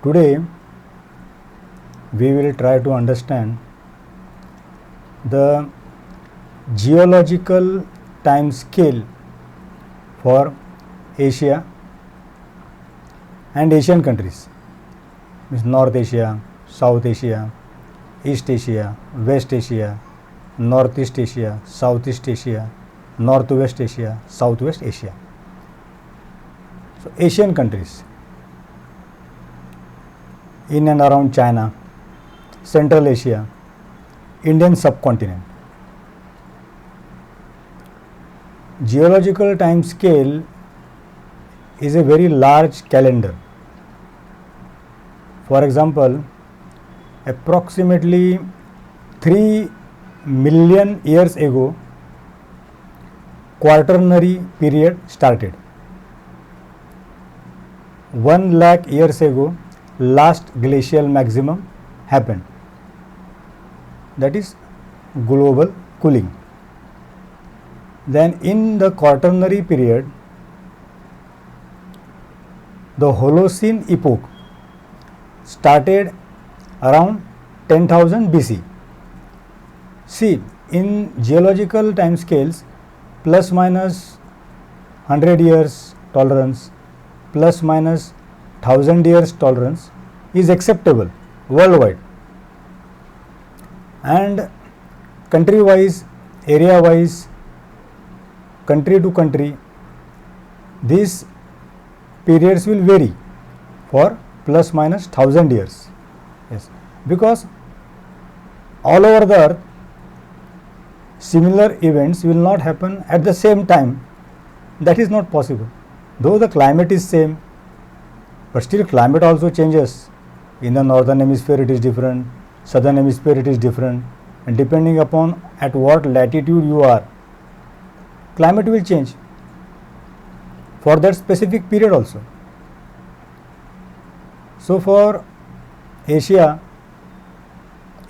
Today we will try to understand the geological time scale for Asia and Asian countries, means North Asia, South Asia, East Asia, West Asia, Northeast Asia, Southeast Asia, Northwest Asia, Southwest Asia. So Asian countries in and around China, Central Asia, Indian subcontinent. Geological time scale is a very large calendar. For example, approximately 3 million years ago, Quaternary period started. 1 lakh years ago, last glacial maximum happened. That is global cooling. Then in the Quaternary period, the Holocene epoch started around 10,000 BC. See, in geological time scales, plus minus 100 years tolerance, plus minus 1000 years tolerance is acceptable worldwide, and country wise, area wise, country to country, these periods will vary for plus minus 1000 years. Yes, because all over the earth similar events will not happen at the same time. That is not possible. Though the climate is same, but still climate also changes. In the northern hemisphere it is different, southern hemisphere it is different, and depending upon at what latitude you are, climate will change for that specific period also. So for Asia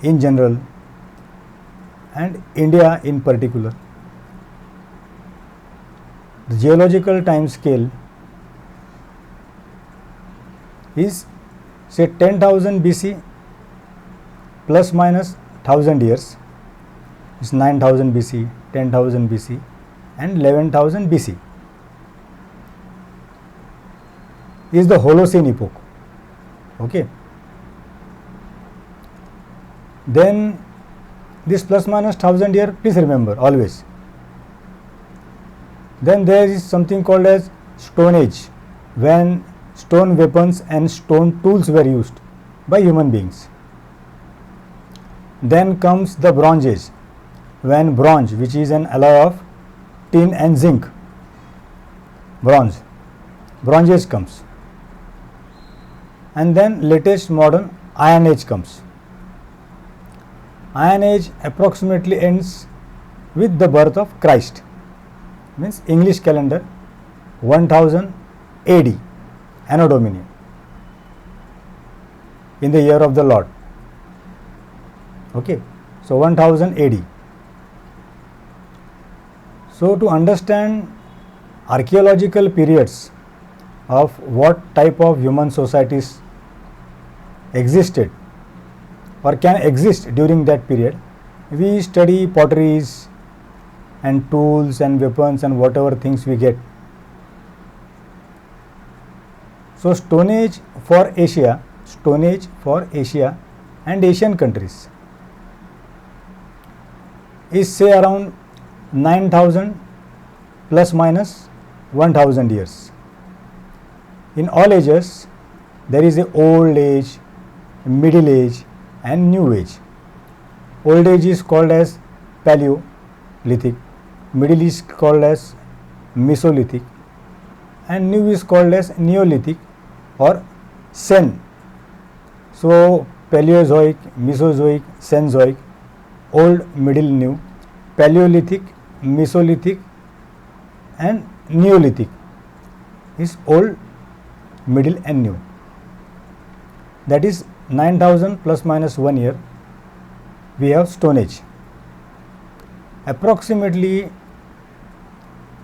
in general and India in particular, the geological time scale is say 10,000 BC plus minus 1000 years is 9,000 BC, 10,000 BC and 11,000 BC is the Holocene epoch. Okay. Then this plus minus 1000 year, please remember always. Then there is something called as Stone Age, when stone weapons and stone tools were used by human beings. Then comes the Bronze Age, when bronze, which is an alloy of tin and zinc, Bronze Age comes. And then latest modern Iron Age comes. Iron Age approximately ends with the birth of Christ, means English calendar 1000 AD, Anno Domini, in the year of the Lord. Okay, so 1000 AD. So to understand archaeological periods of what type of human societies existed or can exist during that period, we study potteries and tools and weapons and whatever things we get. So Stone Age for Asia and Asian countries is say around 9,000 plus minus 1,000 years. In all ages there is a old age, middle age and new age. Old age is called as Paleolithic, middle is called as Mesolithic and new is called as Neolithic or Sen. So Paleozoic, Mesozoic, Cenozoic, old, middle, new, Paleolithic, Mesolithic and Neolithic is old, middle and new. That is 9,000 plus minus 1 year we have Stone Age. Approximately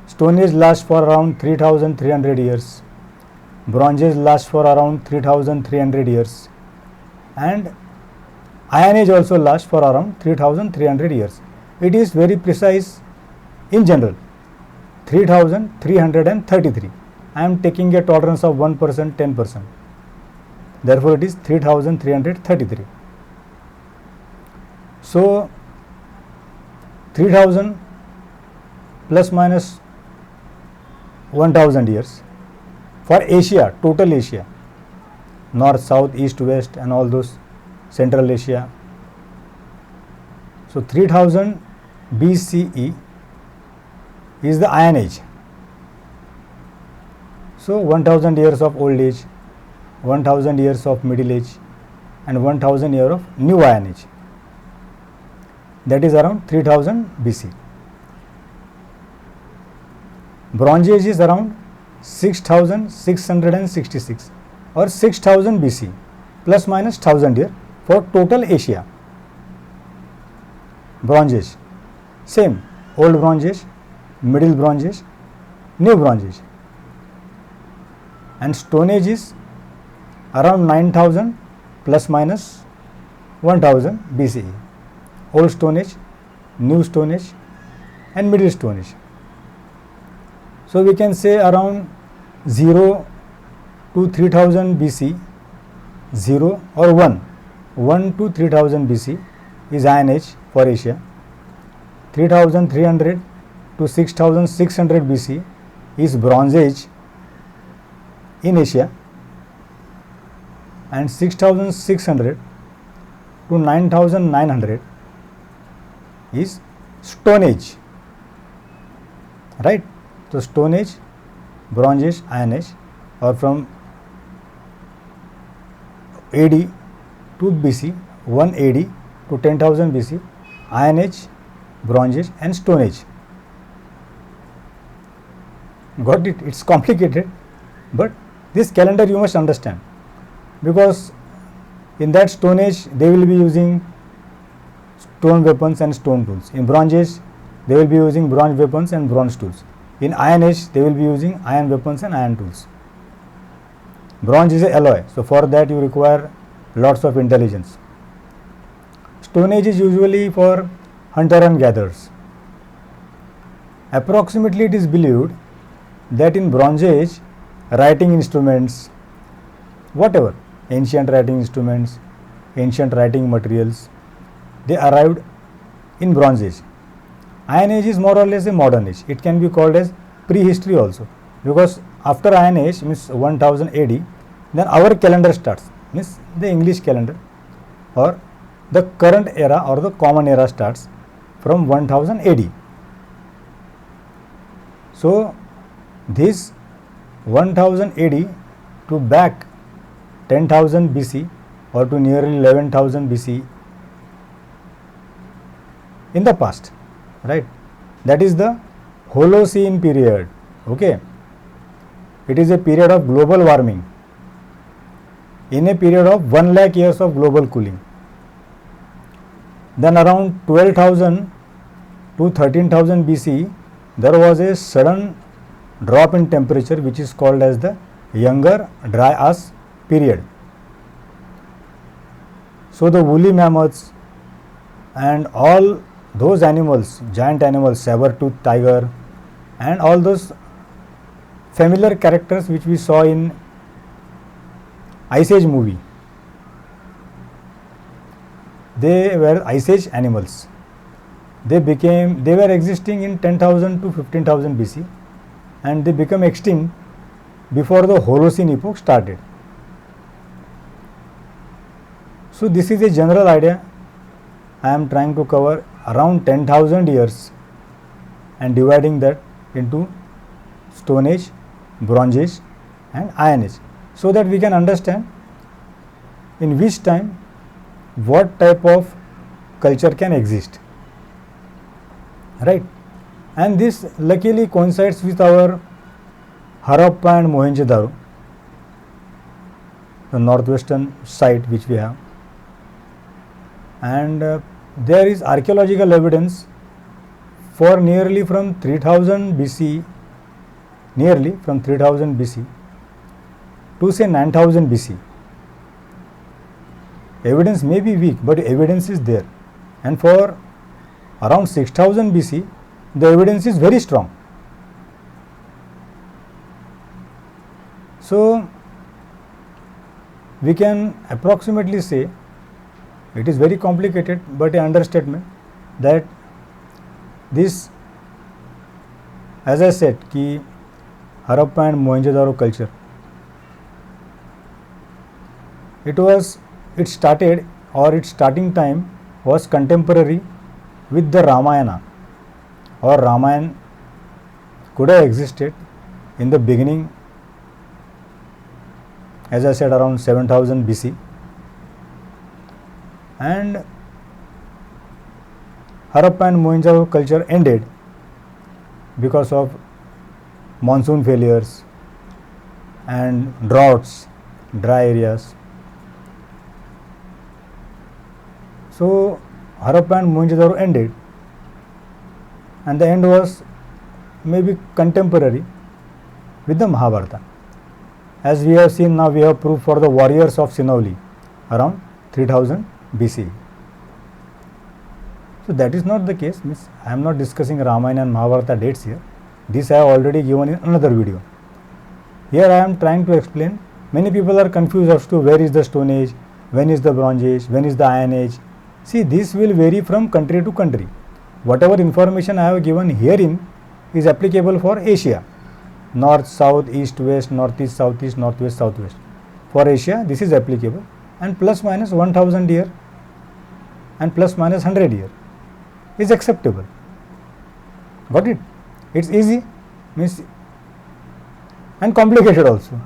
Stone Age lasts for around 3,300 years. Bronze Age lasts for around 3300 years, and Iron Age also lasts for around 3300 years. It is very precise in general, 3333. I am taking a tolerance of 1%, 10%. Therefore, it is 3333. So, 3000 plus minus 1000 years for Asia, total Asia, north, south, east, west, and all those, Central Asia. So 3000 BCE is the Iron Age. So 1000 years of Old Age, 1000 years of Middle Age, and 1000 years of New Iron Age. That is around 3000 BC. Bronze Age is around 6666 or 6000 BC, plus minus 1000 years for total Asia. Bronze Age, same, Old Bronze Age, Middle Bronze Age, New Bronze Age. And Stone Age is around 9000 plus minus 1000 BCE. Old Stone Age, New Stone Age, and Middle Stone Age. So we can say around 0 to 3000 BC, 0 or 1 to 3000 BC is Iron Age for Asia. 3300 to 6600 BC is Bronze Age in Asia, and 6600 to 9900 is Stone Age, right? So Stone Age, Bronze Age, Iron Age, or from AD to BC, 1 AD to 10,000 BC, Iron Age, Bronze Age, and Stone Age. Got it? It's complicated, but this calendar you must understand, because in that Stone Age they will be using stone weapons and stone tools. In Bronze Age they will be using bronze weapons and bronze tools. In Iron Age they will be using iron weapons and iron tools. Bronze is an alloy, so for that you require lots of intelligence. Stone Age is usually for hunter and gatherers. Approximately it is believed that in Bronze Age writing instruments, whatever, ancient writing instruments, ancient writing materials, they arrived in Bronze Age. Iron Age is more or less a modern age. It can be called as prehistory also, because after Iron Age, means 1000 AD, then our calendar starts, means the English calendar, or the current era or the common era starts from 1000 AD. So this 1000 AD to back 10,000 BC or to nearly 11,000 BC in the past, right? That is the Holocene period. Okay, it is a period of global warming in a period of 1 lakh years of global cooling. Then around 12,000 to 13,000 BC there was a sudden drop in temperature which is called as the Younger Dryas period. So the woolly mammoths and all those animals, giant animals, saber-toothed tiger, and all those familiar characters which we saw in Ice Age movie, they were Ice Age animals. They were existing in 10,000 to 15,000 BC, and they become extinct before the Holocene epoch started. So this is a general idea. I am trying to cover around 10,000 years and dividing that into Stone Age, Bronze Age, and Iron Age, so that we can understand in which time what type of culture can exist, right? And this luckily coincides with our Harappa and Mohenjo-daro, the northwestern site which we have, and there is archaeological evidence for nearly from 3000 BC, to say 9000 BC. Evidence may be weak, but evidence is there. And for around 6000 BC, the evidence is very strong. So, we can approximately say, it is very complicated but an understatement, that this, as I said, ki Harappa and Mohenjo-daro culture, its starting time was contemporary with the Ramayana, or Ramayana could have existed in the beginning, as I said, around 7000 BC, and Harappa and Mohenjo-daro culture ended because of monsoon failures and droughts, dry areas. So Harappa and Mohenjo-daro ended, and the end was maybe contemporary with the Mahabharata. As we have seen, now we have proof for the warriors of Sinhavli around 3000 BC. So that is not the case. Means I am not discussing Ramayana and Mahabharata dates here. This I have already given in another video. Here I am trying to explain. Many people are confused as to where is the Stone Age, when is the Bronze Age, when is the Iron Age. See, this will vary from country to country. Whatever information I have given herein is applicable for Asia. North, South, East, West, Northeast, Southeast, Northwest, Southwest. For Asia, this is applicable, and plus minus 1000 year and plus minus 100 year is acceptable. Got it? It's easy, means, and complicated also.